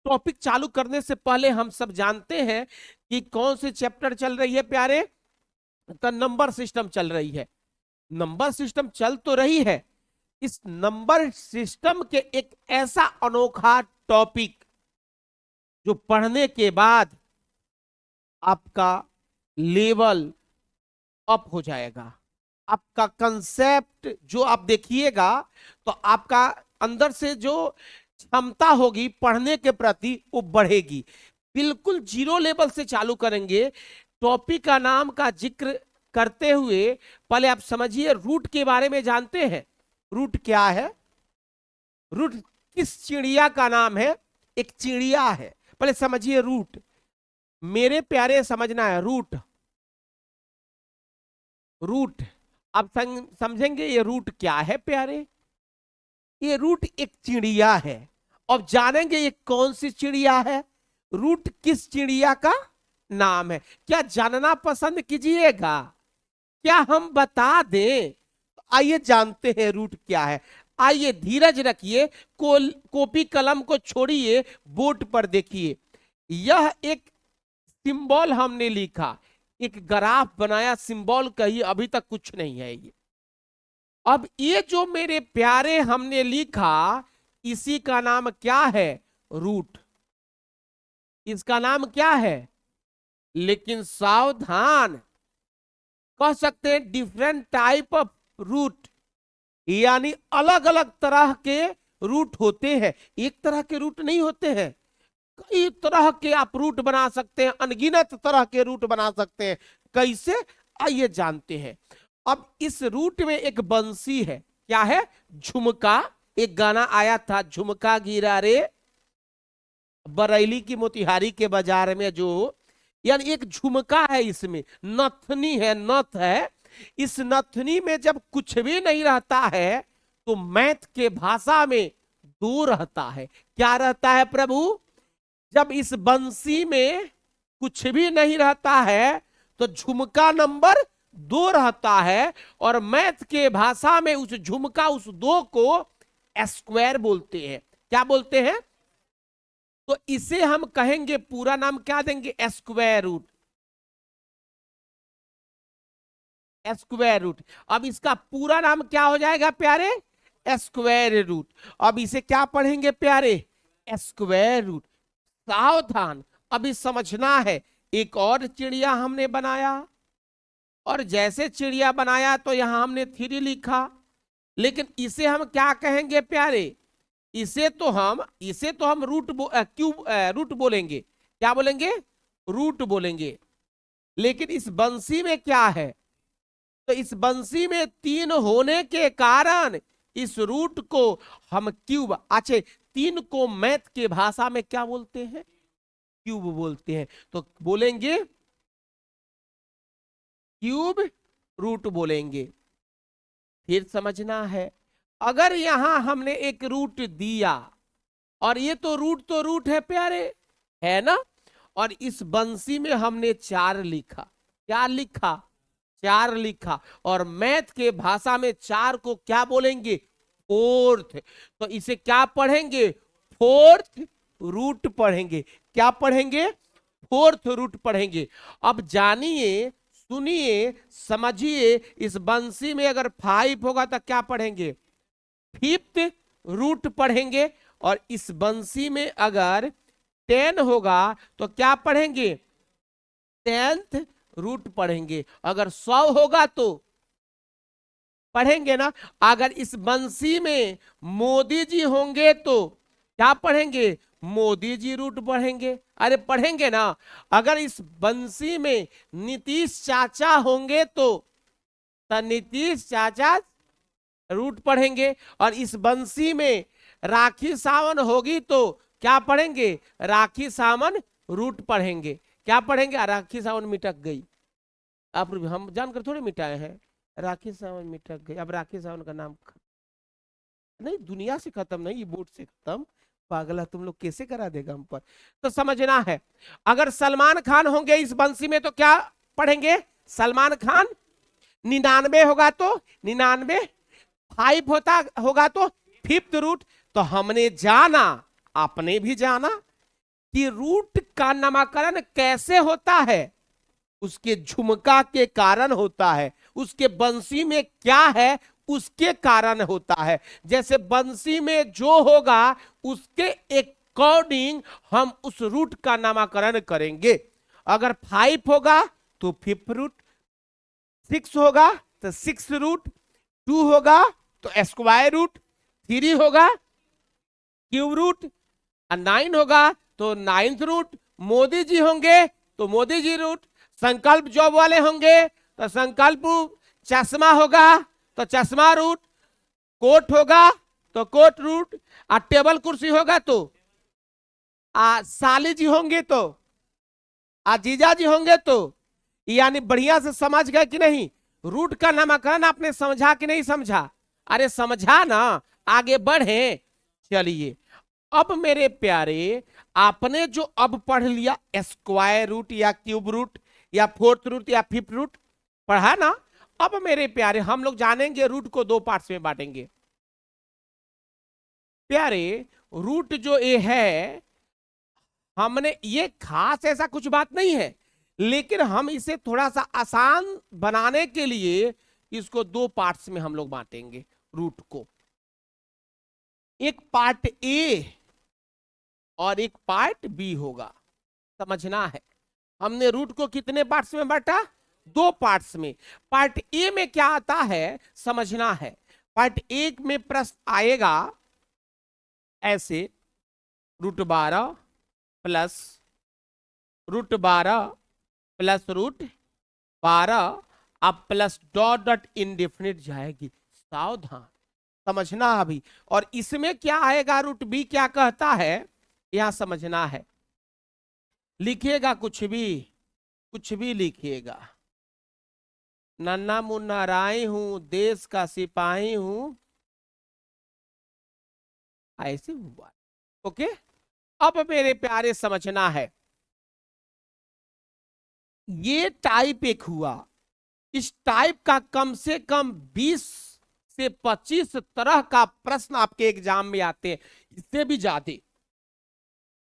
Topic चालू करने से पहले हम सब जानते हैं कि कौन सी चैप्टर चल रही है प्यारे। तो नंबर सिस्टम चल रही है। नंबर सिस्टम चल तो रही है। इस नंबर सिस्टम के एक ऐसा अनोखा टॉपिक जो पढ़ने के बाद आपका लेवल अप हो जाएगा। आपका कंसेप्ट जो आप देखिएगा तो आपका अंदर से जो क्षमता होगी पढ़ने के प्रति वो बढ़ेगी। बिल्कुल जीरो लेवल से चालू करेंगे। टॉपिक का नाम का जिक्र करते हुए पहले आप समझिए रूट के बारे में जानते हैं। रूट क्या है? रूट किस चिड़िया का नाम है? एक चिड़िया है। पहले समझिए रूट। मेरे प्यारे समझना है रूट। रूट आप समझेंगे ये रूट क्या है प्यारे। ये रूट एक चिड़िया है। अब जानेंगे ये कौन सी चिड़िया है। रूट किस चिड़िया का नाम है? क्या जानना पसंद कीजिएगा? क्या हम बता दें? तो आइए जानते हैं रूट क्या है। आइए धीरज रखिए, कॉपी कलम को छोड़िए, बोर्ड पर देखिए। यह एक सिंबल हमने लिखा, एक ग्राफ बनाया, सिंबल कही, अभी तक कुछ नहीं है ये। अब ये जो मेरे प्यारे हमने लिखा, इसी का नाम क्या है? रूट। इसका नाम क्या है? लेकिन सावधान, कह सकते हैं डिफरेंट टाइप ऑफ रूट, यानी अलग अलग तरह के रूट होते हैं। एक तरह के रूट नहीं होते हैं। कई तरह के आप रूट बना सकते हैं, अनगिनत तरह के रूट बना सकते हैं। कैसे? आइए जानते हैं। अब इस रूट में एक बंसी है। क्या है? झुमका। एक गाना आया था, झुमका गिरा रे बरेली की मोतिहारी के बाजार में, जो यानी एक झुमका है, इसमें नथनी है, नथ है। इस नथनी में जब कुछ भी नहीं रहता है तो मैथ के भाषा में दो रहता है। क्या रहता है प्रभु? जब इस बंसी में कुछ भी नहीं रहता है तो झुमका नंबर 2 रहता है। और मैथ के भाषा में उस झुमका, उस 2 को स्क्वायर बोलते हैं। क्या बोलते हैं? तो इसे हम कहेंगे, पूरा नाम क्या देंगे? Square root. Square root. अब इसका पूरा नाम क्या हो जाएगा प्यारे? Square root. अब इसे क्या पढ़ेंगे प्यारे? Square root. सावधान, अभी समझना है। एक और चिड़िया हमने बनाया, और जैसे चिड़िया बनाया तो यहां हमने 3 लिखा। लेकिन इसे हम क्या कहेंगे प्यारे? इसे तो हम रूट बोलेंगे। क्या बोलेंगे? रूट बोलेंगे। लेकिन इस बंसी में क्या है? तो इस बंसी में 3 होने के कारण इस रूट को हम क्यूब, अच्छा 3 को मैथ के भाषा में क्या बोलते हैं? क्यूब बोलते हैं। तो बोलेंगे क्यूब रूट बोलेंगे। फिर समझना है, अगर यहां हमने एक रूट दिया, और ये तो रूट है प्यारे, है ना। और इस बंसी में हमने 4 लिखा। क्या लिखा? 4 लिखा। और मैथ के भाषा में 4 को क्या बोलेंगे? फोर्थ। तो इसे क्या पढ़ेंगे? फोर्थ रूट पढ़ेंगे। क्या पढ़ेंगे? फोर्थ रूट पढ़ेंगे। अब जानिए, सुनिए, समझिए, इस बंसी में अगर 5 होगा तो क्या पढ़ेंगे? 5th रूट पढ़ेंगे। और इस बंसी में अगर 10 होगा तो क्या पढ़ेंगे? 10th रूट पढ़ेंगे। अगर 100 होगा तो पढ़ेंगे ना। अगर इस बंसी में मोदी जी होंगे तो क्या पढ़ेंगे? मोदी जी रूट पढ़ेंगे। अरे पढ़ेंगे ना। अगर इस बंसी में नीतीश चाचा होंगे तो नीतीश चाचा रूट पढ़ेंगे। और इस बंसी में राखी सावन होगी तो क्या पढ़ेंगे? राखी सावन रूट पढ़ेंगे। क्या पढ़ेंगे? राखी सावन मिटक गई। आप हम जानकर थोड़े मिटाए हैं। राखी सावन मिटक गई। अब राखी सावन का नाम नहीं, दुनिया से खत्म नहीं, ये बोर्ड से खत्म। पागला, तुम लोग कैसे करा देगा हम पर। तो समझना है, अगर सलमान खान होंगे इस बंसी में तो क्या पढ़ेंगे? सलमान खान। 99 होगा तो 99। 5 होगा तो 5th रूट। तो हमने जाना, आपने भी जाना, कि रूट का नामकरण कैसे होता है, उसके झुमका के कारण होता है, उसके बंसी में क्या है उसके कारण होता है। जैसे बंसी में जो होगा उसके अकॉर्डिंग हम उस रूट का नामकरण करेंगे। अगर 5 होगा तो 5th रूट, 6 होगा तो 6th रूट, 2 होगा तो स्क्वायर रूट, 3 होगा क्यूब रूट, 9 होगा तो 9th रूट, मोदी जी होंगे तो मोदी जी रूट, संकल्प जॉब वाले होंगे तो संकल्प, चश्मा होगा तो चश्मा रूट, कोट होगा तो कोट रूट, और टेबल कुर्सी होगा तो साली जी होंगे तो जीजा जी होंगे तो। यानी बढ़िया से समझ गए कि नहीं? रूट का नामकरण आपने समझा कि नहीं समझा? अरे समझा ना, आगे बढ़े। चलिए अब मेरे प्यारे, आपने जो अब पढ़ लिया स्क्वायर रूट या क्यूब रूट या 4th रूट या 5th रूट पढ़ा ना। अब मेरे प्यारे हम लोग जानेंगे रूट को 2 पार्ट्स में बांटेंगे। प्यारे रूट जो ये है, हमने ये खास ऐसा कुछ बात नहीं है, लेकिन हम इसे थोड़ा सा आसान बनाने के लिए इसको 2 पार्ट्स में हम लोग बांटेंगे रूट को। एक पार्ट ए और एक पार्ट बी होगा, समझना है। हमने रूट को कितने पार्ट्स में बांटा? 2 पार्ट्स में। पार्ट ए में क्या आता है समझना है। पार्ट ए में प्रश्न आएगा ऐसे, √12 प्लस √12 प्लस √12 अब प्लस डॉट डॉट इंडेफिनिट जाएगी, सावधान समझना अभी। और इसमें क्या आएगा, रूट बी क्या कहता है यहां समझना है। लिखिएगा कुछ भी लिखिएगा। नन्ना मुन्ना राय हूं, देश का सिपाही हूं, ऐसे हुआ। ओके, अब मेरे प्यारे समझना है, ये टाइप एक हुआ। इस टाइप का कम से कम 20 से 25 तरह का प्रश्न आपके एग्जाम में आते हैं, इससे भी ज्यादा।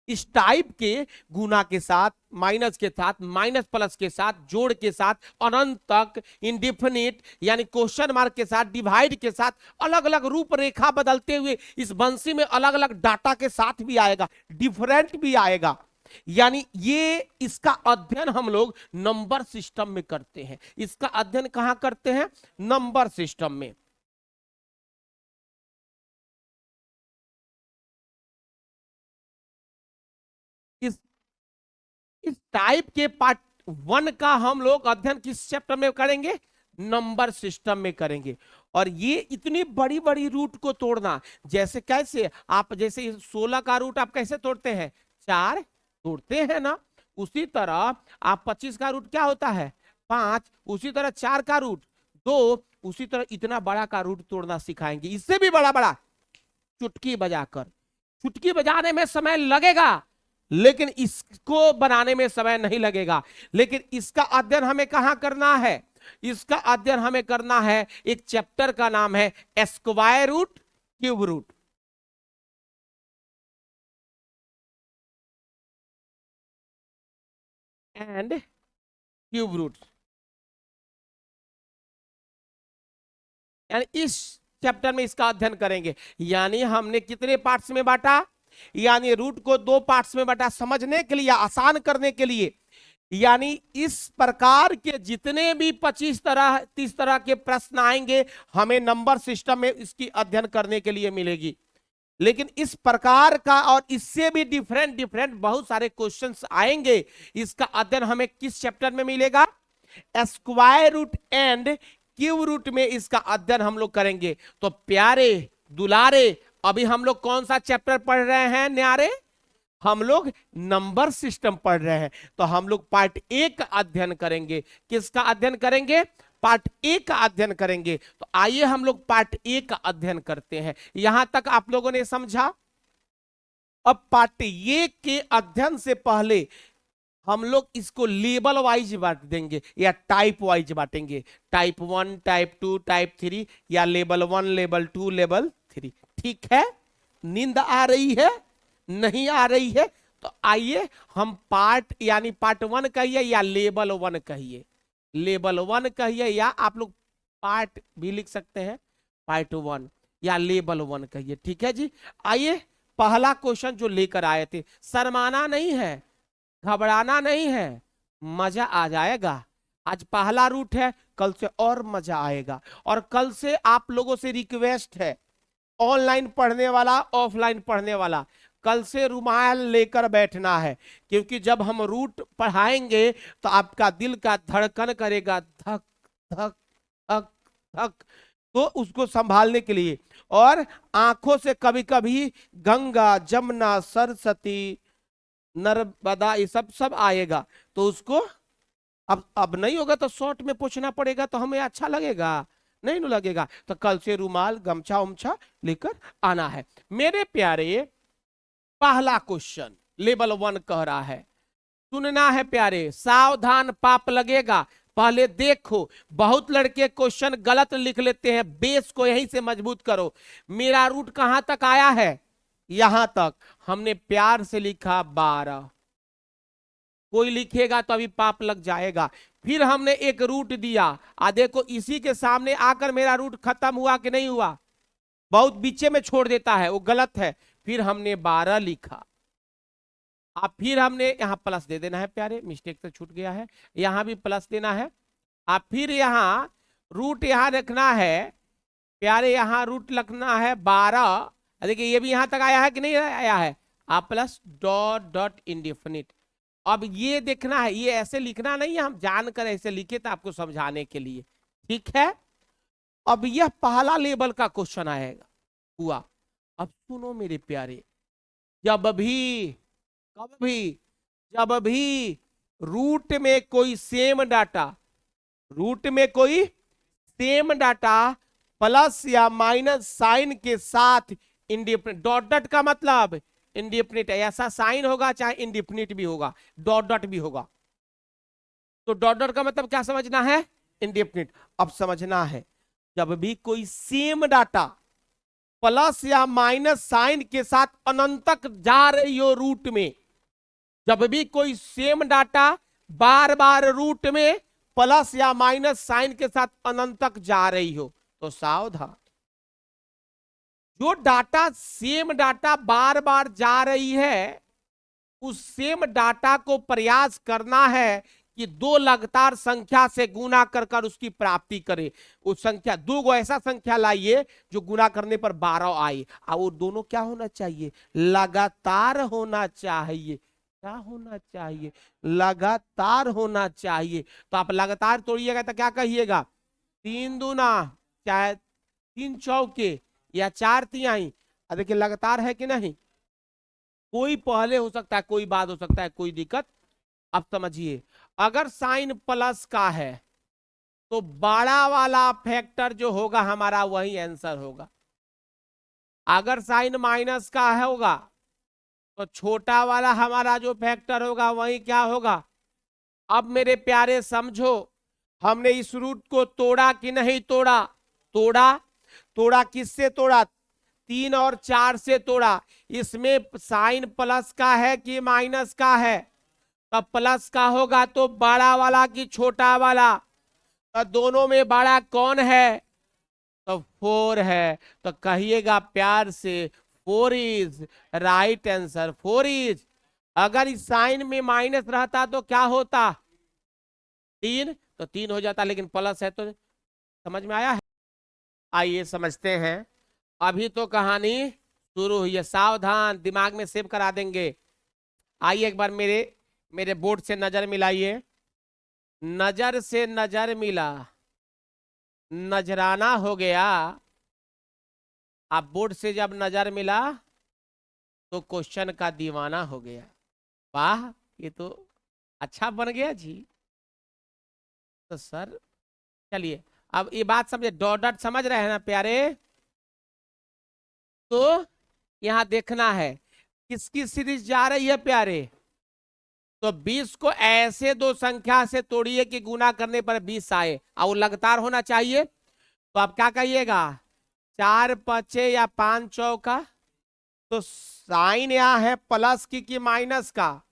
इस टाइप के गुना के साथ, माइनस के साथ, माइनस प्लस के साथ, जोड़ के साथ, अनंत तक, इंडिफिनिट यानी क्वेश्चन मार्क के साथ, डिवाइड के साथ, अलग अलग रूपरेखा बदलते हुए इस बंसी में अलग अलग डाटा के साथ भी आएगा, डिफरेंट भी आएगा। यानी ये इसका अध्ययन हम लोग नंबर सिस्टम में करते हैं। इसका अध्ययन कहां करते हैं? नंबर सिस्टम में। इस इस टाइप के पार्ट 1 का हम लोग अध्ययन किस चैप्टर में करेंगे? नंबर सिस्टम में करेंगे। और ये इतनी बड़ी बड़ी रूट को तोड़ना, जैसे कैसे आप, जैसे 16 का रूट आप कैसे तोड़ते हैं? 4 तोड़ते हैं ना। उसी तरह आप 25 का रूट क्या होता है? 5। उसी तरह 4 का रूट 2। उसी तरह इतना बड़ा का रूट तोड़ना सिखाएंगे, इससे भी बड़ा बड़ा, चुटकी बजाकर। चुटकी बजाने में समय लगेगा लेकिन इसको बनाने में समय नहीं लगेगा। लेकिन इसका अध्ययन हमें कहां करना है? इसका अध्ययन हमें करना है, एक चैप्टर का नाम है square root, cube root. And cube root, यानी इस चैप्टर में इसका अध्ययन करेंगे। यानी हमने कितने पार्ट्स में बांटा? यानी रूट को 2 पार्ट्स में बांटा, समझने के लिए, आसान करने के लिए। यानी इस प्रकार के जितने भी 25 तरह 30 तरह के प्रश्न आएंगे हमें नंबर सिस्टम में इसकी अध्ययन करने के लिए मिलेगी। लेकिन इस प्रकार का और इससे भी डिफरेंट डिफरेंट बहुत सारे क्वेश्चंस आएंगे। इसका अध्ययन हमें किस चैप्टर में मिलेगा? Square root and cube root में इसका अध्ययन हम लोग करेंगे। तो प्यारे दुलारे, अभी हम लोग कौन सा चैप्टर पढ़ रहे हैं न्यारे? हम लोग नंबर सिस्टम पढ़ रहे हैं। तो हम लोग पार्ट 1 का अध्ययन करेंगे। किसका अध्ययन करेंगे? पार्ट 1 का अध्ययन करेंगे। तो आइए हम लोग पार्ट 1 का अध्ययन करते हैं। यहां तक आप लोगों ने समझा? अब पार्ट 1 के अध्ययन से पहले हम लोग इसको लेवल वाइज बांट देंगे या टाइप वाइज बांटेंगे। टाइप 1, टाइप 2, टाइप 3, या लेवल 1, लेवल 2, लेवल 3। ठीक है? नींद आ रही है? नहीं आ रही है? तो तो आइए हम पार्ट यानी पार्ट 1 कहिए या लेवल 1 कहिए, लेवल 1 कहिए या आप लोग पार्ट भी लिख सकते हैं, पार्ट 1 या लेवल 1 कहिए। ठीक है जी। आइए पहला क्वेश्चन जो लेकर आए थे, शर्माना नहीं है, घबराना नहीं है, मजा आ जाएगा। आज पहला रूट है, कल से और मजा आएगा। और कल से आप लोगों से रिक्वेस्ट है, ऑनलाइन पढ़ने वाला ऑफलाइन पढ़ने वाला, कल से रुमाल लेकर बैठना है, क्योंकि जब हम रूट पढ़ाएंगे तो आपका दिल का धड़कन करेगा धक धक धक धक, तो उसको संभालने के लिए। और आंखों से कभी कभी गंगा जमुना सरस्वती नर्मदा ये सब सब आएगा, तो उसको अब नहीं होगा तो शॉर्ट में पूछना पड़ेगा, तो हमें अच्छा लगेगा नहीं न लगेगा। तो कल से रुमाल गमछा उमछा लेकर आना है। मेरे प्यारे पहला क्वेश्चन लेवल 1 कह रहा है, सुनना है प्यारे, सावधान पाप लगेगा। पहले देखो, बहुत लड़के क्वेश्चन गलत लिख लेते हैं, बेस को यहीं से मजबूत करो। मेरा रूट कहां तक आया है, यहां तक। हमने प्यार से लिखा 12, कोई लिखेगा तो अभी पाप लग जाएगा। फिर हमने एक रूट दिया, देखो इसी के सामने आकर मेरा रूट खत्म हुआ कि नहीं हुआ, बहुत बीचे में छोड़ देता है, वो गलत है। फिर हमने 12 लिखा, अब फिर हमने यहां प्लस दे देना है प्यारे, मिस्टेक से छूट गया है, यहां भी प्लस देना है। अब फिर यहां रूट यहां रखना है प्यारे, यहां रूट रखना है 12। देखिए ये भी यहां तक आया है कि नहीं आया है, आप प्लस डॉट डॉट इंडेफिनिट। अब ये देखना है, ये ऐसे लिखना नहीं है, हम जानकर ऐसे लिखे था आपको समझाने के लिए। ठीक है, अब यह पहला लेवल का क्वेश्चन आएगा हुआ। अब सुनो मेरे प्यारे, जब भी कब भी जब भी रूट में कोई सेम डाटा, रूट में कोई सेम डाटा प्लस या माइनस साइन के साथ इंडिपेंडेंट, डॉट डॉट का मतलब इंडिपेंडेंट, ऐसा साइन होगा चाहे इंडिपेंडेंट भी होगा, डॉट डॉट भी होगा। तो डॉट डॉट का मतलब क्या समझना है, इंडिपेंडेंट। अब समझना है, जब भी कोई सेम डाटा प्लस या माइनस साइन के साथ अनंत तक जा रही हो रूट में, जब भी कोई सेम डाटा बार बार रूट में प्लस या माइनस साइन के साथ अनंत तक जा रही हो, तो सावधान। जो डाटा सेम डाटा बार बार जा रही है, उस सेम डाटा को प्रयास करना है कि दो लगातार संख्या से गुना कर कर उसकी प्राप्ति करे। उस संख्या, दो गो ऐसा संख्या लाइए जो गुना करने पर 12 आए, और वो दोनों क्या होना चाहिए, लगातार होना चाहिए। क्या होना चाहिए, लगातार होना चाहिए। तो आप लगातार तोड़िएगा तो क्या कहिएगा, 3 दूना चाहे 3 चौके या 4 तिहाई। देखिए लगातार है कि नहीं, कोई पहले हो सकता है कोई बाद हो सकता है, कोई दिक्कत। अब समझिए, अगर साइन प्लस का है तो बड़ा वाला फैक्टर जो होगा हमारा वही आंसर होगा। अगर साइन माइनस का होगा तो छोटा वाला हमारा जो फैक्टर होगा वही क्या होगा। अब मेरे प्यारे समझो, हमने इस रूट को तोड़ा कि नहीं तोड़ा, तोड़ा। तोड़ा किससे तोड़ा, 3 और 4 से तोड़ा। इसमें साइन प्लस का है कि माइनस का है, तब प्लस का होगा तो बड़ा वाला कि छोटा वाला, तो दोनों में बड़ा कौन है, तो 4 है। तो कहिएगा प्यार से 4 इज राइट आंसर, 4 इज। अगर इस साइन में माइनस रहता तो क्या होता, 3, तो 3 हो जाता, लेकिन प्लस है तो समझ में आया है। आइए समझते हैं, अभी तो कहानी शुरू हुई है, सावधान, दिमाग में सेव करा देंगे। आइए एक बार मेरे बोर्ड से नजर मिलाइए, नजर से नजर मिला, नजराना हो गया। आप बोर्ड से जब नजर मिला तो क्वेश्चन का दीवाना हो गया। वाह, ये तो अच्छा बन गया जी। तो सर चलिए अब ये बात समझे, डॉट डॉट समझ रहे हैं ना प्यारे। तो यहां देखना है किसकी सीरीज जा रही है प्यारे, तो 20 को ऐसे दो संख्या से तोड़िए कि गुना करने पर 20 आए, और वो लगातार होना चाहिए। तो आप क्या कहिएगा, 4 5 या 5 चौका तो साइन यहाँ है प्लस की कि माइनस का?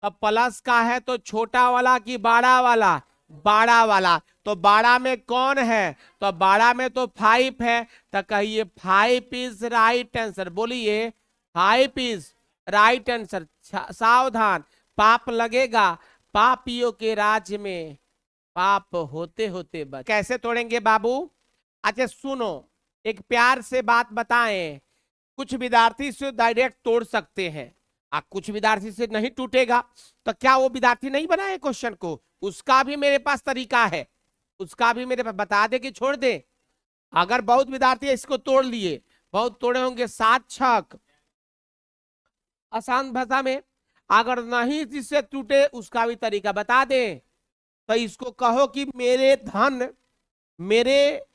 तो प्लस का है तो छोटा वाला कि बड़ा वाला? बड़ा वाला। तो बड़ा में कौन है? तो बड़ा में तो 5 है। तो कहिए 5 इज राइट आंसर। बोलिए 5 इज राइट आंसर। सावधान, पाप लगेगा पापियों के राज्य में, पाप होते होते बच। कैसे तोड़ेंगे बाबू? अच्छा सुनो, एक प्यार से बात बताएं। कुछ विद्यार्थी से डायरेक्ट तोड़ सकते हैं, कुछ विद्यार्थी से नहीं टूटेगा। तो क्या वो विद्यार्थी नहीं बनाए क्वेश्चन को? उसका भी मेरे पास तरीका है, उसका भी मेरे पास बता दे कि छोड़ दे। अगर बहुत विद्यार्थी इसको तोड़ लिए, बहुत तोड़े होंगे 7 छक, आसान भाषा में। अगर नहीं जिससे टूटे उसका भी तरीका बता दे। तो इसको कहो कि मेरे धन, मेरे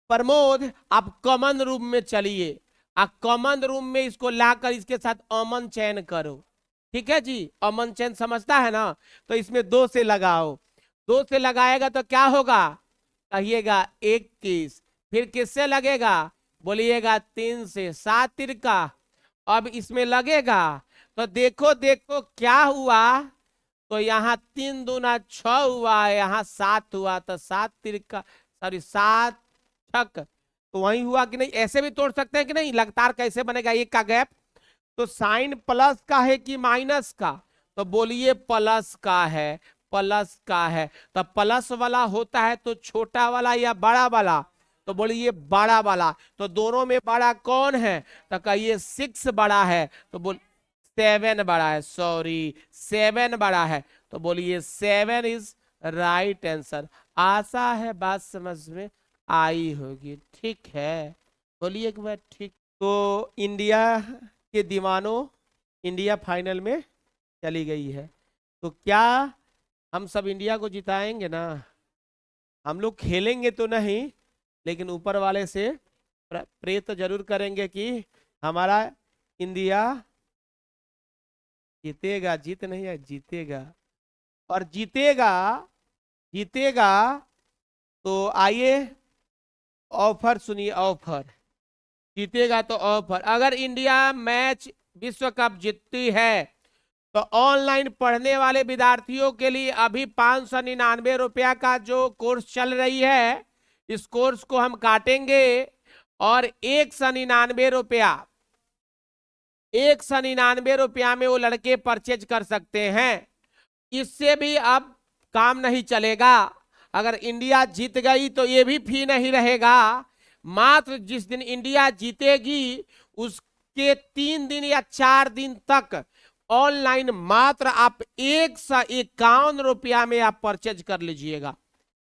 प्रमोद, आप कॉमन रूम में चलिए। आप कॉमन रूम में इसको लाकर इसके साथ अमन चयन करो। ठीक है जी, अमन चयन समझता है ना? तो इसमें 2 से लगाओ। 2 से लगाएगा तो क्या होगा? कहिएगा 21। फिर किससे लगेगा? बोलिएगा 3 से। 7 तिरका। अब इसमें लगेगा तो देखो देखो क्या हुआ। तो यहाँ 3 दूना 6 हुआ, यहाँ 7 हुआ। तो 7 तिरका, सॉरी 7 छक, तो वही हुआ कि नहीं? ऐसे भी तोड़ सकते हैं कि नहीं? लगातार कैसे बनेगा एक का गैप? तो साइन प्लस का है कि माइनस का? तो बोलिए प्लस का है, प्लस का है। तो प्लस वाला होता है तो छोटा वाला या बड़ा वाला? तो बोलिए बड़ा वाला। तो दोनों में बड़ा कौन है? तो कहिए 6 बड़ा है। तो बोल 7 बड़ा है, सॉरी 7 बड़ा है। तो बोलिए 7 इज राइट आंसर। आशा है बात समझ में आई होगी। ठीक है, बोलिए एक बार ठीक। तो इंडिया के दीवानों, इंडिया फाइनल में चली गई है। तो क्या हम सब इंडिया को जिताएंगे ना? हम लोग खेलेंगे तो नहीं, लेकिन ऊपर वाले से प्रे तो जरूर करेंगे कि हमारा इंडिया जीतेगा। जीत नहीं है, जीतेगा। और जीतेगा, जीतेगा तो आइए ऑफर सुनिए, ऑफर। जीतेगा तो ऑफर, अगर इंडिया मैच विश्व कप जीतती है तो ऑनलाइन पढ़ने वाले विद्यार्थियों के लिए अभी 599 रुपया का जो कोर्स चल रही है, इस कोर्स को हम काटेंगे और 199 रुपया, 199 रुपया में वो लड़के परचेज कर सकते हैं। इससे भी अब काम नहीं चलेगा। अगर इंडिया जीत गई तो ये भी फी नहीं रहेगा। मात्र जिस दिन इंडिया जीतेगी उसके 3 दिन या 4 दिन तक ऑनलाइन मात्र आप 151 रुपया में आप परचेज कर लीजिएगा।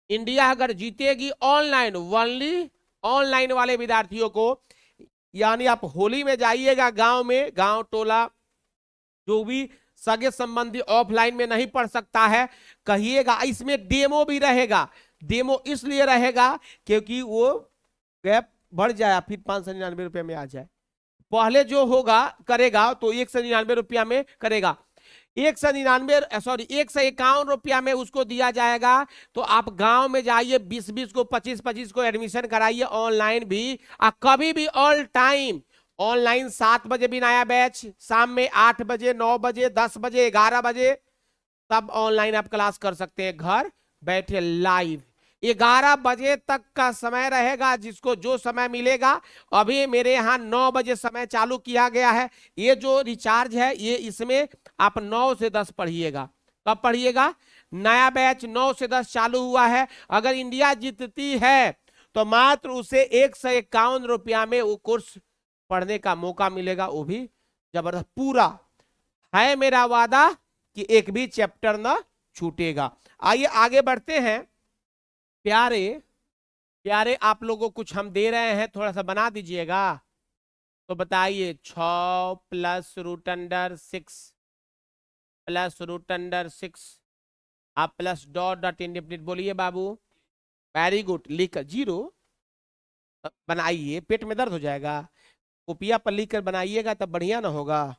इंडिया अगर जीतेगी ऑनलाइन, ओनली ऑनलाइन वाले विद्यार्थियों को, यानी आप होली में जाइएगा गांव में, गांव टोला जो भी सगे संबंधी ऑफलाइन में नहीं पढ़ सकता है, कहिएगा। इसमें डेमो भी रहेगा। डेमो इसलिए रहेगा क्योंकि वो गैप बढ़ जाए, फिर 599 रुपये में आ जाए। पहले जो होगा करेगा तो 199 रुपया में करेगा। 151 रुपया में उसको दिया जाएगा। तो आप गांव में जाइए, 20-20 को, 25-25 को एडमिशन कराइए ऑनलाइन भी। कभी भी ऑल टाइम ऑनलाइन 7 बजे भी नया बैच, शाम में 8 बजे, 9 बजे, 10 बजे, 11 बजे, तब ऑनलाइन आप क्लास कर सकते हैं घर बैठे लाइव। 11 बजे तक का समय रहेगा, जिसको जो समय मिलेगा। अभी मेरे यहाँ 9 बजे समय चालू किया गया है। ये जो रिचार्ज है ये इसमें आप 9 से 10 पढ़िएगा। कब पढ़िएगा? नया बैच 9 से 10 चालू हुआ है। अगर इंडिया जीतती है तो मात्र उसे 151 रुपया में वो कोर्स पढ़ने का मौका मिलेगा, वो भी जबरदस्त। पूरा है मेरा वादा कि एक भी चैप्टर ना छूटेगा। आइए आगे बढ़ते हैं। प्यारे प्यारे, आप लोगों को कुछ हम दे रहे हैं, थोड़ा सा बना दीजिएगा। तो बताइए 6 plus root under 6 plus root under 6, आप प्लस डॉट डॉट इंडिपेंडेंट बोलिए बाबू। वेरी गुड, लिख 0 बनाइए, पेट में दर्द हो जाएगा। कॉपिया पर लिख कर बनाइएगा तब बढ़िया ना होगा।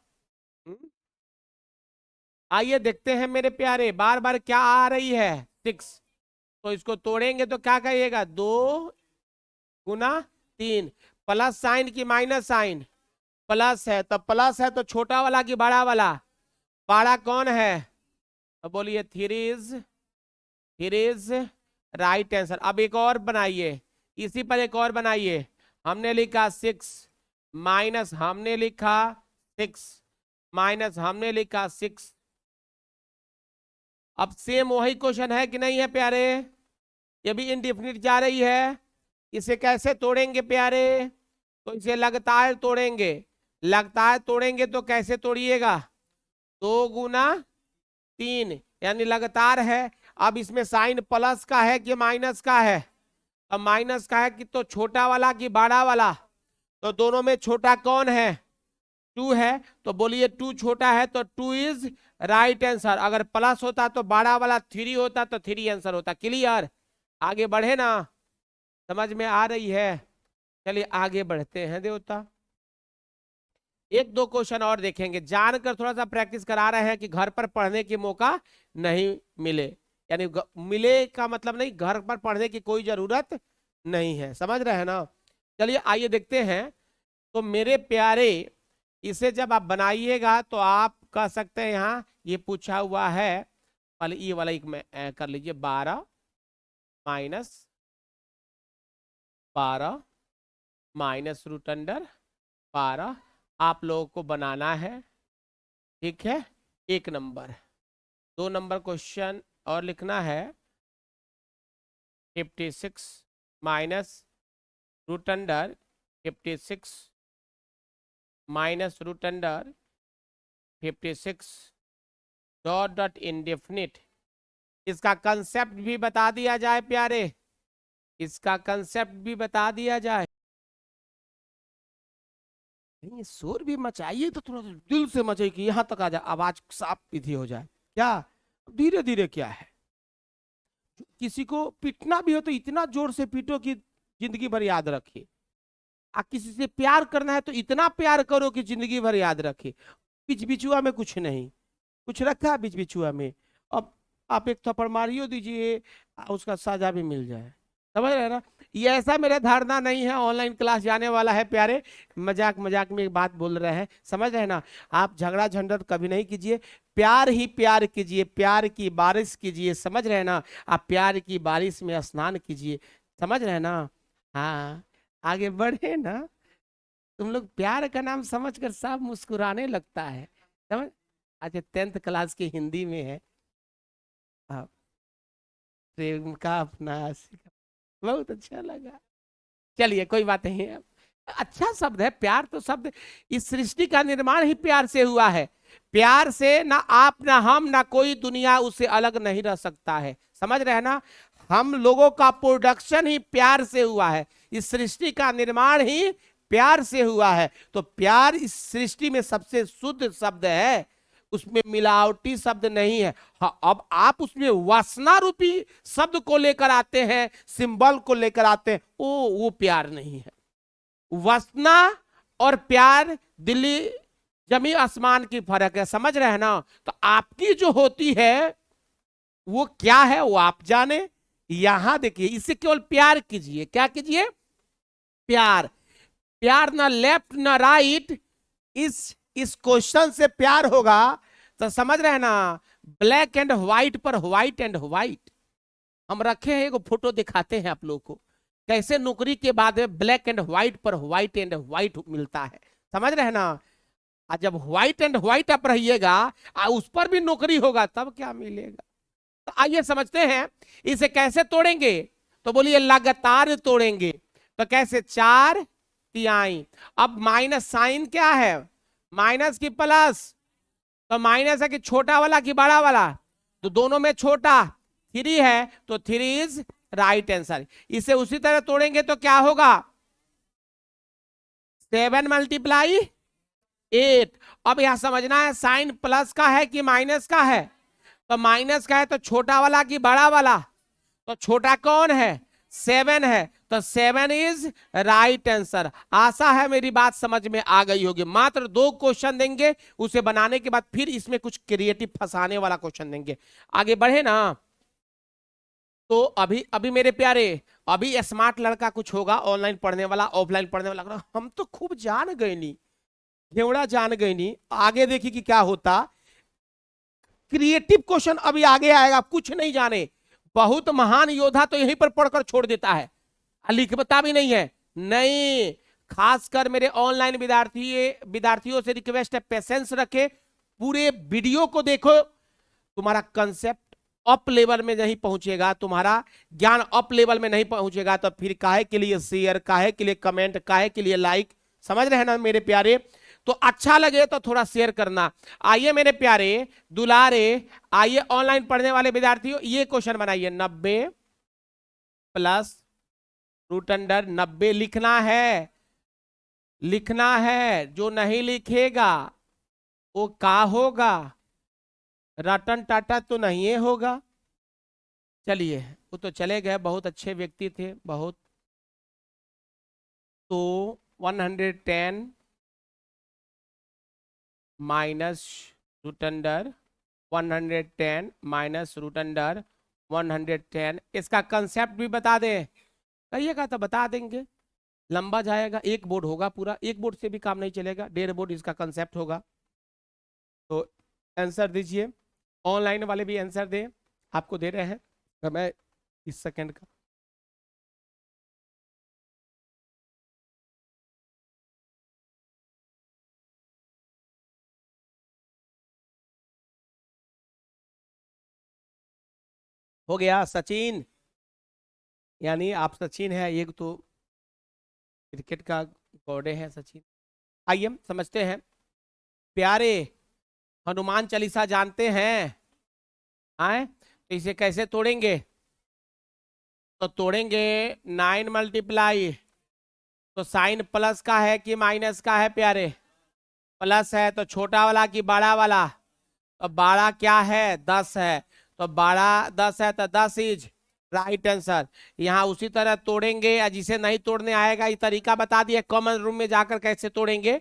आइए देखते हैं मेरे प्यारे, बार बार क्या आ रही है 6। तो इसको तोड़ेंगे तो क्या कहिएगा? 2 गुना 3, प्लस साइन की माइनस साइन? प्लस है, तो प्लस है तो छोटा वाला कि बड़ा वाला? बड़ा कौन है? तो बोलिए थ्री इज राइट आंसर। अब एक और बनाइए, इसी पर एक और बनाइए। हमने लिखा 6 माइनस हमने लिखा 6 माइनस हमने लिखा 6। अब सेम वही क्वेश्चन है कि नहीं है प्यारे? ये भी इंडेफिनिट जा रही है। इसे कैसे तोड़ेंगे प्यारे? तो इसे लगातार तोड़ेंगे। लगातार तोड़ेंगे तो कैसे तोड़िएगा? 2 गुना 3 यानी लगातार है। अब इसमें साइन प्लस का है कि माइनस का है? अब माइनस का है कि तो छोटा वाला कि बड़ा वाला? तो दोनों में छोटा कौन है? 2 है। तो बोलिए 2 छोटा है तो 2 इज राइट आंसर। अगर प्लस होता तो बड़ा वाला 3 होता तो 3 आंसर होता। क्लियर? आगे बढ़े ना? समझ में आ रही है? चलिए आगे बढ़ते हैं देवता। एक दो क्वेश्चन और देखेंगे, जानकर थोड़ा सा प्रैक्टिस करा रहे हैं कि घर पर पढ़ने की मौका नहीं मिले। यानी मिले का मतलब नहीं, घर पर पढ़ने की कोई जरूरत नहीं है। समझ रहे हैं ना? चलिए आइए देखते हैं। तो मेरे प्यारे, इसे जब आप बनाइएगा तो आप कह सकते हैं यहाँ ये पूछा हुआ है। पहले ये वाला एक में कर लीजिए, 12 माइनस 12 माइनस रूट अंडर 12 आप लोगों को बनाना है। ठीक है, 1 नंबर। 2 नंबर क्वेश्चन और लिखना है 56 minus root under 56 minus root under 56 dot dot indefinite. इसका कंसेप्ट भी बता दिया जाए प्यारे, इसका कंसेप्ट भी बता दिया जाए। नहीं शोर भी मचाइए तो थोड़ा दिल से मचाइए कि यहां तक आ जाए, आवाज साफ विधि हो जाए। क्या धीरे धीरे क्या है? किसी को पीटना भी हो तो इतना जोर से पीटो कि जिंदगी भर याद रखे। आ किसी से प्यार करना है तो इतना प्यार करो कि जिंदगी भर याद रखे। बीच बिचुआ में कुछ नहीं, कुछ रखा है बीच बिचुआ में? अब आप एक थप्पड़ मारियो दीजिए, उसका सजा भी मिल जाए। समझ रहे हैं ना? ये ऐसा मेरा धारणा नहीं है ऑनलाइन क्लास जाने वाला है प्यारे, मजाक मजाक में एक बात बोल रहे हैं। समझ रहे हैं ना? आप झगड़ा झंझट कभी नहीं कीजिए, प्यार ही प्यार कीजिए, प्यार की बारिश कीजिए। समझ रहे हैं ना? आप प्यार की बारिश में स्नान कीजिए। समझ रहे हैं ना? हाँ, आगे बढ़े ना। तुम लोग प्यार का नाम समझकर सब मुस्कुराने लगता है। समझ? अच्छा 10th क्लास की हिंदी में है। हाँ, प्रेम का अपना आशिक। बहुत अच्छा लगा। चलिए कोई बात नहीं है, अच्छा शब्द है प्यार। तो शब्द, इस सृष्टि का निर्माण ही प्यार से हुआ है। प्यार से ना आप ना हम ना कोई दुनिया उससे अलग नहीं रह सकता है। समझ रहे हैं ना? हम लोगों का प्रोडक्शन ही प्यार से हुआ है, इस सृष्टि का निर्माण ही प्यार से हुआ है। तो प्यार इस सृष्टि में सबसे शुद्ध शब्द है, उसमें मिलावटी शब्द नहीं है। हाँ, अब आप उसमें वासना रूपी शब्द को लेकर आते हैं, सिंबल को लेकर आते हैं, वो प्यार नहीं है। वासना और प्यार दिल्ली जमी आसमान की फर्क है। समझ रहे हैं ना? तो आपकी जो होती है वो क्या है वो आप जाने। यहां देखिए, इससे केवल प्यार कीजिए। क्या कीजिए? प्यार। प्यार ना लेफ्ट ना राइट। इस क्वेश्चन से प्यार होगा तो समझ रहे हैं ना? ब्लैक एंड व्हाइट पर व्हाइट एंड व्हाइट हम रखे हैं। एक फोटो दिखाते हैं आप लोगों को, कैसे नौकरी के बाद में ब्लैक एंड व्हाइट पर व्हाइट एंड व्हाइट मिलता है। समझ रहे हैं ना? जब व्हाइट एंड व्हाइट आप रहिएगा, उस पर भी नौकरी होगा, तब क्या मिलेगा? तो आइए समझते हैं इसे कैसे तोड़ेंगे। तो बोलिए लगातार तोड़ेंगे। तो कैसे? 4 तिहाई। अब माइनस साइन क्या है? माइनस की प्लस। तो माइनस है कि छोटा वाला कि बड़ा वाला? तो दोनों में छोटा 3 है तो 3 इज राइट आंसर। इसे उसी तरह तोड़ेंगे तो क्या होगा? 7 मल्टीप्लाई 8। अब यहां समझना है साइन प्लस का है कि माइनस का है? तो माइनस का है तो छोटा वाला कि बड़ा वाला? तो छोटा कौन है? 7 है। तो 7 इज राइट आंसर। आशा है मेरी बात समझ में आ गई होगी। मात्र 2 क्वेश्चन देंगे, उसे बनाने के बाद फिर इसमें कुछ क्रिएटिव फंसाने वाला क्वेश्चन देंगे। आगे बढ़े ना? तो अभी अभी मेरे प्यारे, अभी स्मार्ट लड़का कुछ होगा, ऑनलाइन पढ़ने वाला ऑफलाइन पढ़ने वाला। हम तो खूब जान गए नहीं घेवड़ा जान गई नहीं, आगे देखिए कि क्या होता। क्रिएटिव क्वेश्चन अभी आगे आएगा, कुछ नहीं जाने। बहुत महान योद्धा तो यहीं पर पढ़कर छोड़ देता है, लिखता भी नहीं है। नहीं, खासकर मेरे ऑनलाइन विद्यार्थियों से रिक्वेस्ट है, पेशेंस रखे, पूरे वीडियो को देखो। तुम्हारा कंसेप्ट अप लेवल में नहीं पहुंचेगा, तुम्हारा ज्ञान अप लेवल में नहीं पहुंचेगा, तो फिर काहे के लिए शेयर, काहे के लिए कमेंट, काहे के लिए लाइक। समझ रहे हैं ना मेरे प्यारे? तो अच्छा लगे तो थोड़ा शेयर करना। आइए मेरे प्यारे दुलारे, आइए ऑनलाइन पढ़ने वाले विद्यार्थियों, ये क्वेश्चन बनाइए। 90 प्लस रूट अंडर 90 लिखना है, लिखना है। जो नहीं लिखेगा वो का होगा? रतन टाटा तो नहीं होगा। चलिए, वो तो चले गए, बहुत अच्छे व्यक्ति थे, बहुत। तो 110 minus root under 110 minus root under 110, इसका कंसेप्ट भी बता दें, कहिएगा तो बता देंगे। लंबा जाएगा, एक बोर्ड होगा पूरा, एक बोर्ड से भी काम नहीं चलेगा, 1.5 बोर्ड इसका कंसेप्ट होगा। तो आंसर दीजिए, ऑनलाइन वाले भी आंसर दें, आपको दे रहे हैं समय 30 सेकंड का। हो गया सचिन, यानी आप सचिन है, एक तो क्रिकेट का गौड़े हैं सचिन। आइए हम समझते हैं प्यारे, हनुमान चालीसा जानते हैं? आए तो इसे कैसे तोड़ेंगे? तो तोड़ेंगे 9 मल्टीप्लाई, तो साइन प्लस का है कि माइनस का है प्यारे? प्लस है, तो छोटा वाला कि बड़ा वाला? तो बड़ा क्या है? 10 है, तो बड़ा 10 है, तो 10 इज राइट आंसर। यहाँ उसी तरह तोड़ेंगे, या जिसे नहीं तोड़ने आएगा ये तरीका बता दिए, कॉमन रूम में जाकर कैसे तोड़ेंगे,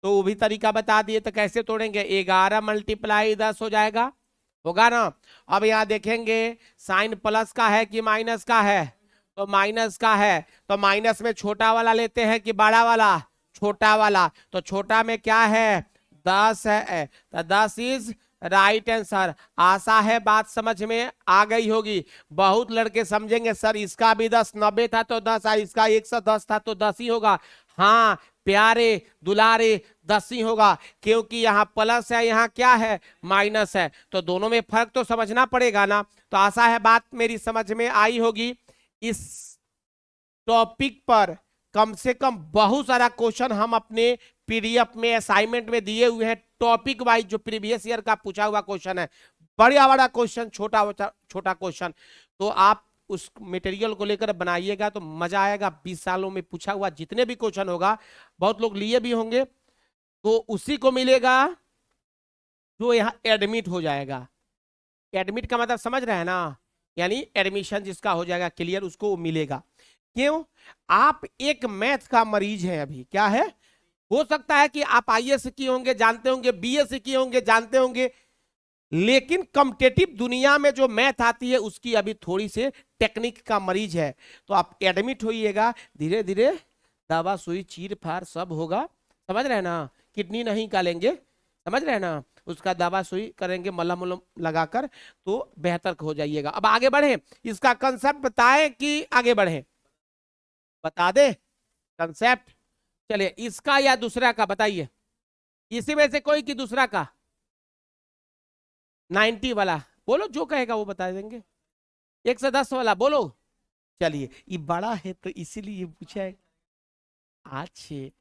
तो वो भी तरीका बता दिए। तो कैसे तोड़ेंगे? 11 मल्टीप्लाई 10 हो जाएगा, होगा ना? अब यहाँ देखेंगे साइन प्लस का है कि माइनस का है? तो माइनस का है, तो माइनस में छोटा वाला लेते हैं कि बड़ा वाला? छोटा वाला। तो छोटा में क्या है? 10 है, तो 10 इज राइट आंसर। आशा है बात समझ में आ गई होगी। बहुत लड़के समझेंगे सर इसका भी 10, 90 था तो 10, इसका 110 था तो 10 ही होगा। हाँ प्यारे दुलारे, 10 ही होगा, क्योंकि यहाँ प्लस है, यहाँ क्या है? माइनस है, तो दोनों में फर्क तो समझना पड़ेगा ना। तो आशा है बात मेरी समझ में आई होगी। इस टॉपिक पर कम से कम बहुत सारा क्वेश्चन हम अपने पीडीएफ में असाइनमेंट में दिए हुए हैं, टॉपिक वाइज जो प्रीवियस ईयर का पूछा हुआ क्वेश्चन है, बड़ा बड़ा क्वेश्चन, छोटा छोटा क्वेश्चन। तो आप उस मटेरियल को लेकर बनाइएगा तो मजा आएगा। 20 सालों में पूछा हुआ जितने भी क्वेश्चन होगा, बहुत लोग लिए भी होंगे, तो उसी को मिलेगा जो यहाँ एडमिट हो जाएगा। एडमिट का मतलब समझ रहे हैं ना, यानी एडमिशन जिसका हो जाएगा क्लियर, उसको वो मिलेगा। क्यों? आप एक मैथ का मरीज हैं अभी। क्या है? हो सकता है कि आप आईएएस किए होंगे, जानते होंगे, बीएस किए होंगे, जानते होंगे, लेकिन कॉम्पिटिटिव दुनिया में जो मैथ आती है उसकी अभी थोड़ी से टेक्निक का मरीज है। तो आप एडमिट होइएगा, धीरे धीरे दवा सुई चीर फाड़ सब होगा। समझ रहे हैं ना? किडनी नहीं निकालेंगे, समझ रहे हैं ना, उसका दवा सुई करेंगे, मलहम उलम लगाकर, तो बेहतर हो जाइएगा। अब आगे बढ़े, इसका कंसेप्ट बताएं कि आगे बढ़े? बता दे कंसेप्ट। चलिए, इसका या दूसरा का बताइए, इसी में से कोई कि दूसरा का? 90 वाला बोलो, जो कहेगा वो बता देंगे। 110 वाला बोलो। चलिए, ये बड़ा है तो इसीलिए पूछा है। अच्छे,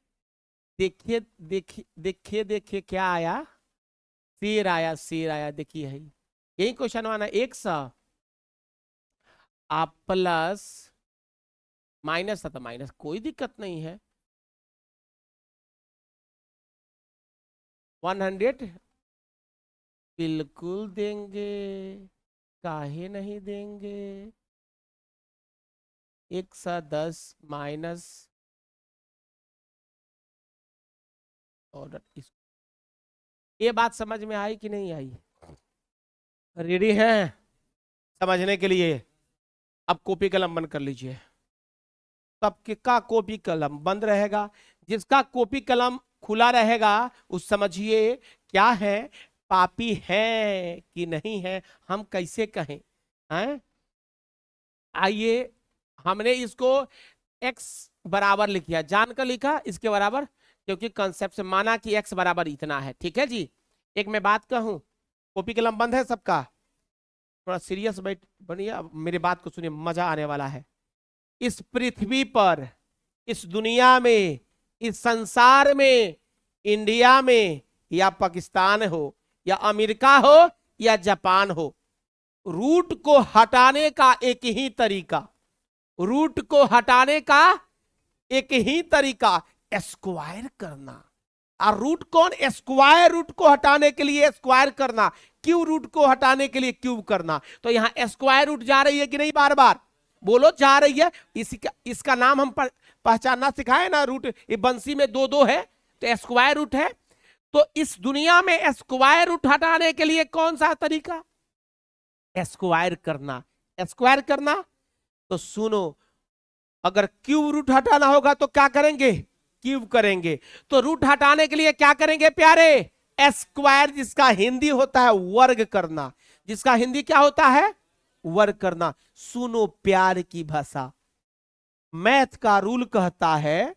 देखिए देखिए देखिए देखिए क्या आया? शेर आया, शेर आया, देखिए है यही क्वेश्चन आना। 100 आप प्लस माइनस था तो माइनस, कोई दिक्कत नहीं है। 100 बिल्कुल देंगे, काहे नहीं देंगे। 110 माइनस ऑर्डर, ये बात समझ में आई कि नहीं आई? रेडी हैं समझने के लिए? अब कॉपी कलम बंद कर लीजिए। सबका कॉपी कलम बंद रहेगा। जिसका कॉपी कलम खुला रहेगा उस समझिए क्या है, पापी है कि नहीं है हम कैसे कहें हैं। आइए हमने इसको x बराबर लिख दिया, जानकर लिखा इसके बराबर, क्योंकि कंसेप्ट से माना कि x बराबर इतना है। ठीक है जी। एक मैं बात कहूं, कॉपी कलम बंद है सबका, थोड़ा सीरियस बैठ बनिए, अब मेरी बात को सुनिए, मजा आने वाला है। इस पृथ्वी पर, इस दुनिया में, इस संसार में, इंडिया में या पाकिस्तान हो या अमेरिका हो या जापान हो, रूट को हटाने का एक ही तरीका, रूट को हटाने का एक ही तरीका स्क्वायर करना। और रूट कौन, स्क्वायर रूट को हटाने के लिए स्क्वायर करना, क्यूब रूट को हटाने के लिए क्यूब करना। तो यहां स्क्वायर रूट जा रही है कि नहीं, बार बार बोलो जा रही है। इसका नाम हम पहचानना सिखाए ना, रूट, ये बंसी में दो दो है तो स्क्वायर रूट है। तो इस दुनिया में स्क्वायर रूट हटाने के लिए कौन सा तरीका, स्क्वायर करना, स्क्वायर करना। तो सुनो, अगर क्यूब रूट हटाना होगा तो क्या करेंगे, क्यूब करेंगे। तो रूट हटाने के लिए क्या करेंगे प्यारे, स्क्वायर, जिसका हिंदी होता है वर्ग करना, जिसका हिंदी क्या होता है, वर्ग करना। सुनो प्यार की भाषा, मैथ का रूल कहता है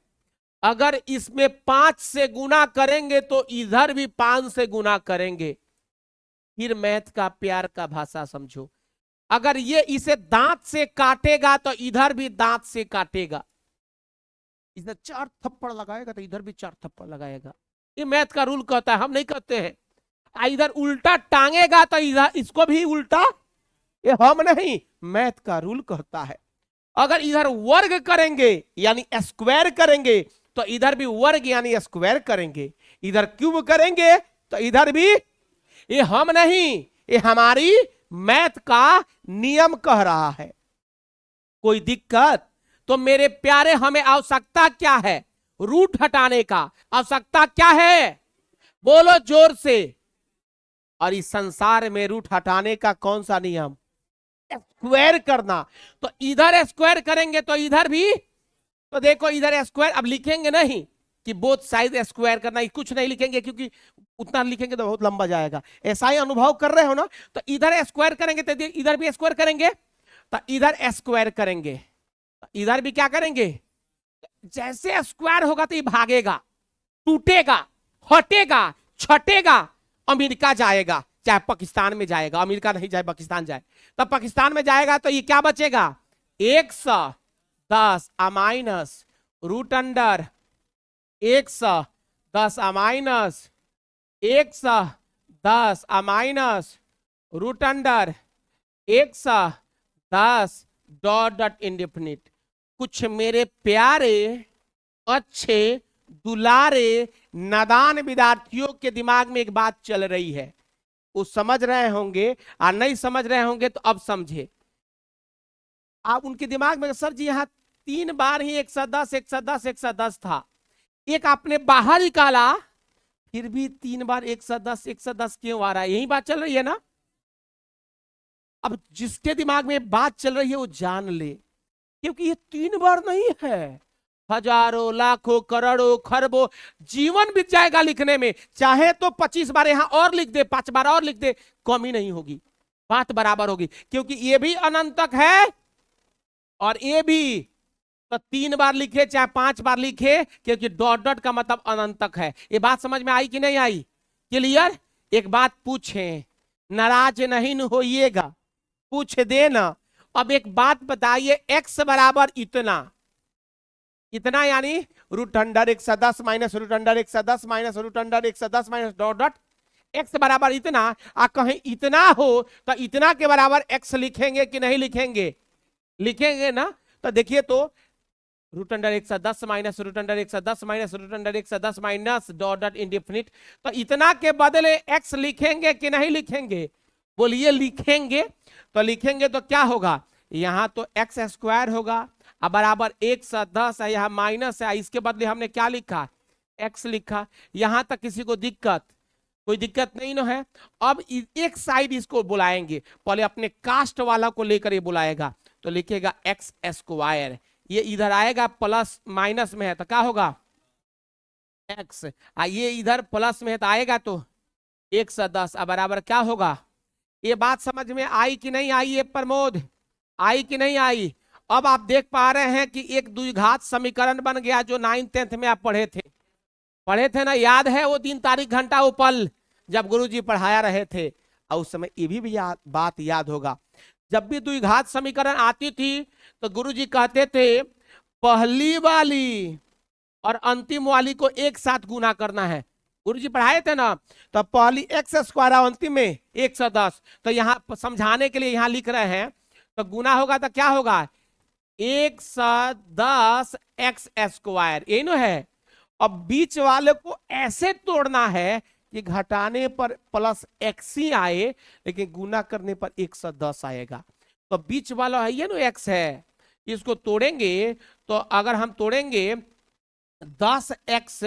अगर इसमें 5 से गुना करेंगे तो इधर भी 5 से गुना करेंगे। फिर मैथ का प्यार का भाषा समझो, अगर ये इसे दांत से काटेगा तो इधर भी दांत से काटेगा, इधर 4 थप्पड़ लगाएगा तो इधर भी 4 थप्पड़ लगाएगा। ये मैथ का रूल कहता है, हम नहीं कहते हैं। इधर उल्टा टांगेगा तो इधर इसको भी उल्टा, ये हम नहीं, मैथ का रूल कहता है। अगर इधर वर्ग करेंगे यानी स्क्वायर करेंगे तो इधर भी वर्ग यानी स्क्वायर करेंगे, इधर क्यूब करेंगे तो इधर भी, ये हम नहीं, ये हमारी मैथ का नियम कह रहा है। कोई दिक्कत? तो मेरे प्यारे हमें आवश्यकता क्या है, रूट हटाने का आवश्यकता क्या है, बोलो जोर से। और इस संसार में रूट हटाने का कौन सा नियम, स्क्वायर करना। तो इधर स्क्वायर करेंगे तो इधर भी, तो देखो इधर स्क्वायर, अब लिखेंगे नहीं कि बोथ साइड स्क्वायर करना, कुछ नहीं लिखेंगे क्योंकि उतना लिखेंगे तो बहुत लंबा जाएगा। ऐसा ही अनुभव कर रहे हो ना। तो इधर स्क्वायर करेंगे तो इधर भी स्क्वायर करेंगे, तो इधर स्क्वायर करेंगे तो इधर भी क्या करेंगे, जैसे स्क्वायर होगा तो ये भागेगा, टूटेगा, हटेगा, छटेगा, अमेरिका जाएगा, चाहे पाकिस्तान में जाएगा, अमेरिका नहीं जाए पाकिस्तान जाए, तब पाकिस्तान में जाएगा तो ये क्या बचेगा, 110 minus root under 110 minus 110 minus root under 110 dot dot indefinite. कुछ मेरे प्यारे अच्छे दुलारे नादान विद्यार्थियों के दिमाग में एक बात चल रही है, वो समझ रहे होंगे और नहीं समझ रहे होंगे तो अब समझे। आप उनके दिमाग में सर जी यहां 3 बार ही 110 110 110 था, एक आपने बाहर निकाला फिर भी 3 बार 110 110 क्यों आ रहा है, यही बात चल रही है ना। अब जिसके दिमाग में बात चल रही है वो जान ले, क्योंकि ये 3 बार नहीं है, हजारों लाखों करोड़ों खरबों जीवन बीत जाएगा लिखने में। चाहे तो 25 बार यहां और लिख दे, 5 बार और लिख दे, कमी नहीं होगी, बात बराबर होगी, क्योंकि ये भी अनंतक है और ये भी। तो 3 बार लिखे चाहे 5 बार लिखे, क्योंकि डॉट डॉट का मतलब अनंतक है। ये बात समझ में आई कि नहीं आई, क्लियर। एक बात पूछें, नाराज नहीं होइएगा, पूछ देना। अब एक बात बताइए, x बराबर इतना, इतना यानी root under 110 minus root under 110 minus root under 110 minus dot dot x बराबर इतना। कहीं इतना हो तो इतना के बराबर x लिखेंगे कि नहीं लिखेंगे, लिखेंगे ना। तो देखिए, तो root under 110 minus root under 110 minus root under 110 minus dot dot indefinite. तो इतना के बदले x लिखेंगे कि नहीं लिखेंगे, बोलिए लिखेंगे। तो लिखेंगे तो क्या होगा, यहां तो x स्क्वायर होगा अब बराबर 110 है, यहां माइनस है, इसके बदले हमने क्या लिखा, x लिखा। यहां तक किसी को दिक्कत, कोई दिक्कत नहीं ना है। अब एक साइड इसको बुलाएंगे, पहले अपने कास्ट वाला को लेकर ये बुलाएगा, तो लिखेगा x स्क्वायर, ये इधर आएगा प्लस माइनस में है तो क्या होगा, एक्स, ये इधर प्लस में है तो आएगा तो 110 अब बराबर क्या होगा। ये बात समझ में आई कि नहीं आई ये प्रमोद, आई कि नहीं आई। अब आप देख पा रहे हैं कि एक द्विघात समीकरण बन गया जो 9th 10th में आप पढ़े थे ना, याद है वो दिन तारीख घंटा वो पल जब गुरुजी पढ़ाया रहे थे। और उस समय ये भी बात याद होगा, जब भी द्विघात समीकरण आती थी तो गुरुजी कहते थे पहली वाली और अंतिम वाली को एक साथ गुना करना है। गुरुजी पढ़ाए थे ना, तो पहली x² और अंतिम में 110, तो यहाँ समझाने के लिए यहाँ लिख रहे हैं, तो गुना होगा तो क्या होगा 110x², यही ना है। अब बीच वाले को ऐसे तोड़ना है कि घटाने पर प्लस x ही आए, लेकिन गुना करने पर 110 आएगा। तो बीच वाला है ये ना x है, इसको तोड़ेंगे तो अगर हम तोड़ेंगे 10x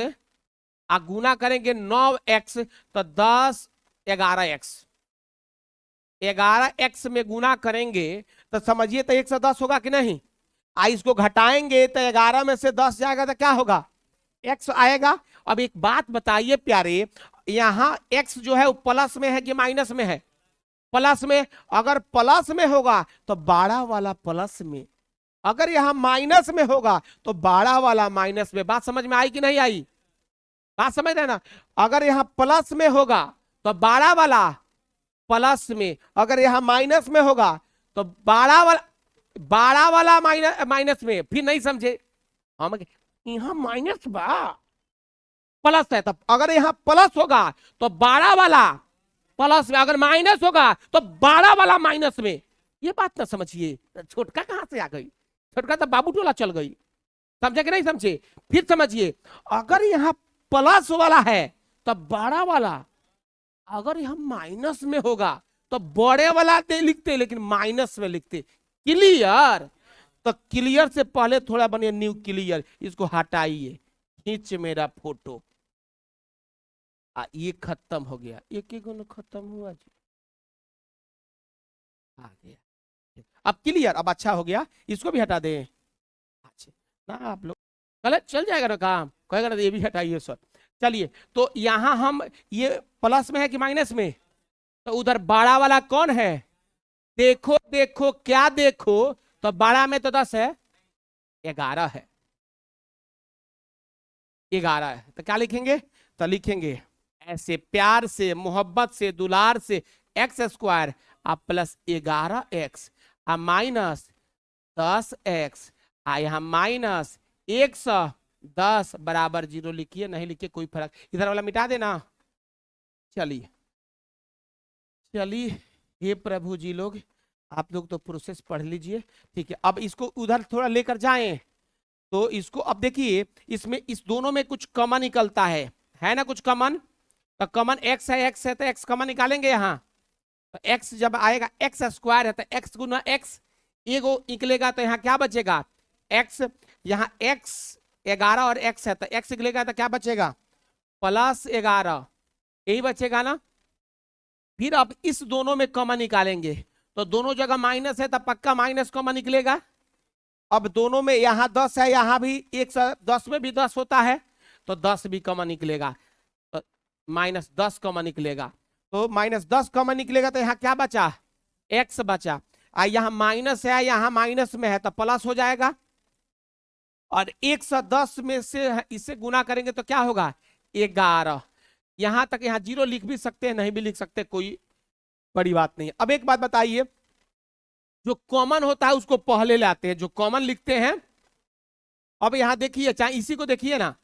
गुना करेंगे 9x तो 10 11x, 11x में गुना करेंगे तो समझिए तो 110 होगा कि नहीं। इसको घटाएंगे तो 11 में से 10 जाएगा तो क्या होगा x आएगा। अब एक बात बताइए प्यारे, यहाँ x जो है वो प्लस में है कि माइनस में है। प्लस में, अगर प्लस में होगा तो 12 वाला प्लस में, अगर यहाँ माइनस में होगा तो 12 वाला माइनस में। बात समझ में आई कि नहीं आई, बात समझ रहे ना। अगर यहाँ प्लस में होगा तो 12 वाला प्लस में, अगर यहाँ माइनस में होगा तो 12 वाला माइनस में। फिर नहीं समझे, हम यहाँ माइनस बा प्लस है, तब अगर यहाँ प्लस होगा तो 12 वाला प्लस में, अगर माइनस होगा तो 12 वाला माइनस में। ये बात ना समझिए, छोटका कहां से आ गई, छोटका तो बाबू टोला चल गई, समझे कि नहीं समझे। फिर समझिए, अगर यहाँ प्लस वाला है तो 12 वाला, अगर यहाँ माइनस में होगा तो बड़े वाला लिखते लेकिन माइनस में लिखते। क्लियर, तो क्लियर से पहले थोड़ा बने न्यू क्लियर, इसको हटाइए, खींच मेरा फोटो। ये खत्म हो गया, एक एक खत्म हुआ जी, आ गया। अब क्लियर, अब अच्छा हो गया, इसको भी हटा दे। अच्छा ना आप लोग गलत चल जाएगा ना काम, कहेगा ना ये भी हटाइए सर। चलिए, तो यहां हम ये प्लस में है कि माइनस में, तो उधर 12 वाला कौन है, देखो देखो क्या देखो, तो 12 में तो 10 है, 11 है, 11 है, तो क्या लिखेंगे, तो लिखेंगे ऐसे प्यार से मोहब्बत से दुलार से x² plus 11x minus 10x यहाँ माइनस 110 बराबर 0 लिखिए, नहीं लिखिए कोई फर्क, इधर वाला मिटा देना। चलिए चलिए, हे प्रभु जी लोग, आप लोग तो प्रोसेस पढ़ लीजिए, ठीक है। अब इसको उधर थोड़ा लेकर जाएं, तो इसको अब देखिए, इसमें इस दोनों में कुछ कॉमन निकलता है ना कुछ कॉमन, तो कॉमन x है तो x कॉमन निकालेंगे यहाँ, तो x जब आएगा x² है तो x गुना x एगो निकलेगा, तो यहाँ क्या बचेगा x, यहाँ x 11 और x है तो x निकलेगा तो क्या बचेगा प्लस 11, यही बचेगा ना। फिर अब इस दोनों में कॉमन निकालेंगे, तो दोनों जगह माइनस है तो पक्का माइनस कॉमन निकलेगा। अब दोनों में यहाँ 10 है, यहाँ भी 110 में भी 10 होता है तो 10 भी कॉमन निकलेगा, तो -10 कॉमन निकलेगा, तो -10 कॉमन निकलेगा, तो यहाँ क्या बचा x बचा। यहाँ माइनस है, यहाँ माइनस में है तो प्लस हो जाएगा, और 110 में से इसे गुना करेंगे तो क्या होगा 11। यहां तक, यहाँ 0 लिख भी सकते हैं, नहीं भी लिख सकते, कोई बड़ी बात नहीं है। अब एक बात बताइए, जो कॉमन होता है उसको पहले लाते हैं, जो कॉमन लिखते हैं। अब यहां देखिए, चाहे इसी को देखिए ना,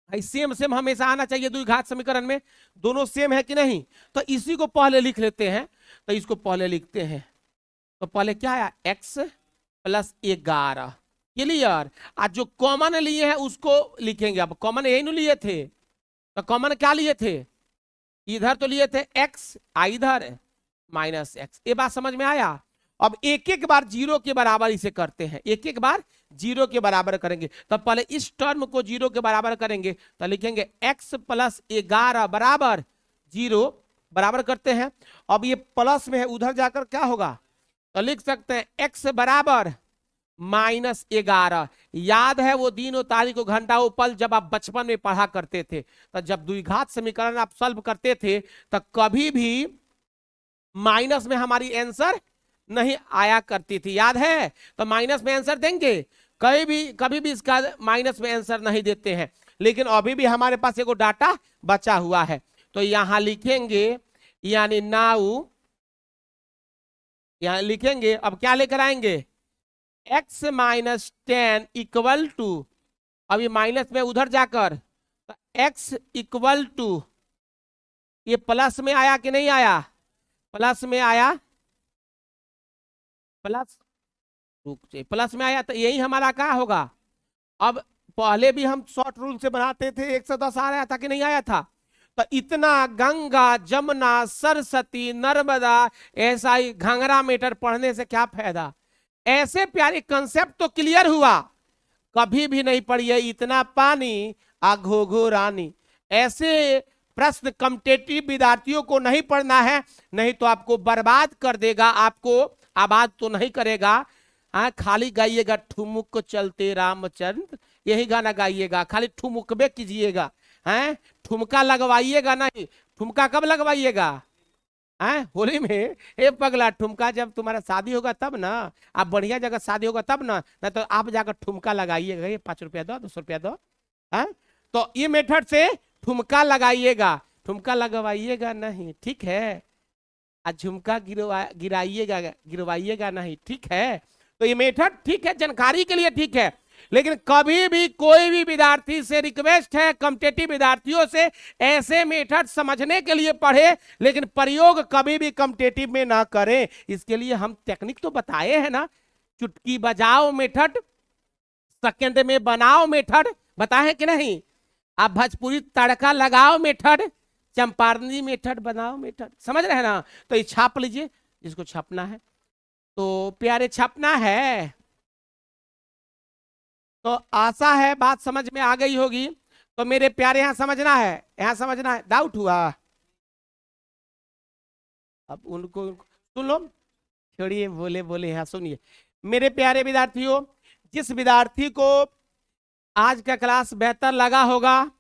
सेम सेम हमेशा आना चाहिए द्विघात समीकरण में, दोनों सेम है कि नहीं, तो इसी को पहले लिख लेते हैं, तो इसको पहले लिखते हैं, तो पहले क्या आया x प्लस 11, क्लियर। आज जो कॉमन लिए हैं उसको लिखेंगे, अब कॉमन यही नहीं लिए थे, तो कॉमन क्या लिए थे, इधर तो लिए थे x, इधर -x, ये बात समझ में आया। अब एक एक बार 0 के बराबर इसे करते हैं, एक एक बार 0 के बराबर करेंगे, तो पहले इस टर्म को 0 के बराबर करेंगे, तो लिखेंगे x प्लस 11 बराबर 0, बराबर करते हैं। अब ये प्लस में है, उधर जाकर क्या होगा, तो लिख सकते हैं x बराबर -11। याद है वो दिन वो तारीख को घंटा वो पल जब आप बचपन में पढ़ा करते थे, तो जब द्विघात समीकरण आप सॉल्व करते थे तो कभी भी माइनस में हमारी आंसर नहीं आया करती थी, याद है? तो माइनस में आंसर देंगे, कभी भी इसका माइनस में आंसर नहीं देते हैं, लेकिन अभी भी हमारे पास एगो डाटा बचा हुआ है। तो यहां लिखेंगे, यानी नाउ यहां लिखेंगे, अब क्या लेकर आएंगे, x -10 इक्वल टू, अभी माइनस में उधर जाकर तो x इक्वल टू, ये प्लस में आया कि नहीं आया, प्लस में आया, प्लस प्लस में आया, तो यही हमारा क्या होगा। अब पहले भी हम शॉर्ट रूल से बनाते थे, 110 आ रहा था कि नहीं आया था। तो इतना गंगा जमुना सरस्वती नर्मदा ऐसा ही घंघरा मीटर पढ़ने से क्या फायदा। ऐसे प्यारे कंसेप्ट तो क्लियर हुआ, कभी भी नहीं पढ़िए इतना पानी आ घोघो रानी। ऐसे प्रश्न कॉम्पिटिटिव विद्यार्थियों को नहीं पढ़ना है, नहीं तो आपको बर्बाद कर देगा, आपको आबाद तो नहीं करेगा। खाली गाइएगा ठुमुक को चलते रामचंद्र, यही गाना गाइएगा, खाली ठुमुकबे कीजिएगा, हैं ठुमका लगवाइएगा नहीं। ठुमका कब लगवाइएगा, हैं होली में। ए पगला, ठुमका जब तुम्हारा शादी होगा तब ना, आप बढ़िया जगह शादी होगा तब ना, नहीं तो आप जाकर ठुमका लगाइएगा, ये 5 रुपया दो, 200 रुपया दो, हैं। तो ये मेथड से ठुमका लगाइएगा, ठुमका लगवाइएगा नहीं, ठीक है। आज झुमका गिरवाइएगा नहीं, ठीक है। तो ये मेथड ठीक है, जानकारी के लिए ठीक है, लेकिन कभी भी कोई भी विद्यार्थी से रिक्वेस्ट है, कॉम्पिटिटिव विद्यार्थियों से, ऐसे मेथड समझने के लिए पढ़े, लेकिन प्रयोग कभी भी कॉम्पिटिटिव में ना करें। इसके लिए हम टेक्निक तो बताए हैं ना, चुटकी बजाओ मेथड, सेकंड में बनाओ मेथड, बताए कि नहीं। आप भोजपुरी तड़का लगाओ मेथड, चंपारनी मेथड बनाओ मेथड, समझ रहे हैं ना। तो ये छाप लीजिए जिसको छापना है। तो प्यारे छापना है, तो आशा है बात समझ में आ गई होगी। तो मेरे प्यारे यहां समझना है, यहां समझना है, डाउट हुआ। अब उनको सुन लो, छोड़िए बोले बोले, यहां सुनिए मेरे प्यारे विद्यार्थियों। जिस विद्यार्थी को आज का क्लास बेहतर लगा होगा,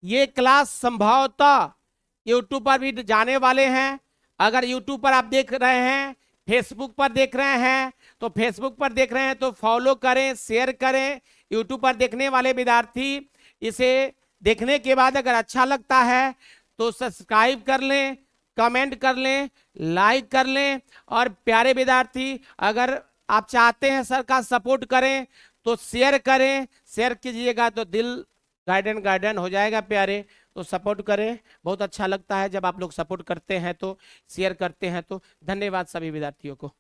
ये क्लास संभवतः यूट्यूब पर भी जाने वाले हैं। अगर यूट्यूब पर आप देख रहे हैं, फेसबुक पर देख रहे हैं, तो फेसबुक पर देख रहे हैं तो फॉलो करें, शेयर करें। यूट्यूब पर देखने वाले विद्यार्थी इसे देखने के बाद अगर अच्छा लगता है तो सब्सक्राइब कर लें, कमेंट कर लें, लाइक कर लें। और प्यारे विद्यार्थी, अगर आप चाहते हैं सर का सपोर्ट करें तो शेयर करें, शेयर कीजिएगा तो दिल गार्डन हो जाएगा प्यारे। तो सपोर्ट करें, बहुत अच्छा लगता है जब आप लोग सपोर्ट करते हैं, तो शेयर करते हैं। तो धन्यवाद सभी विद्यार्थियों को।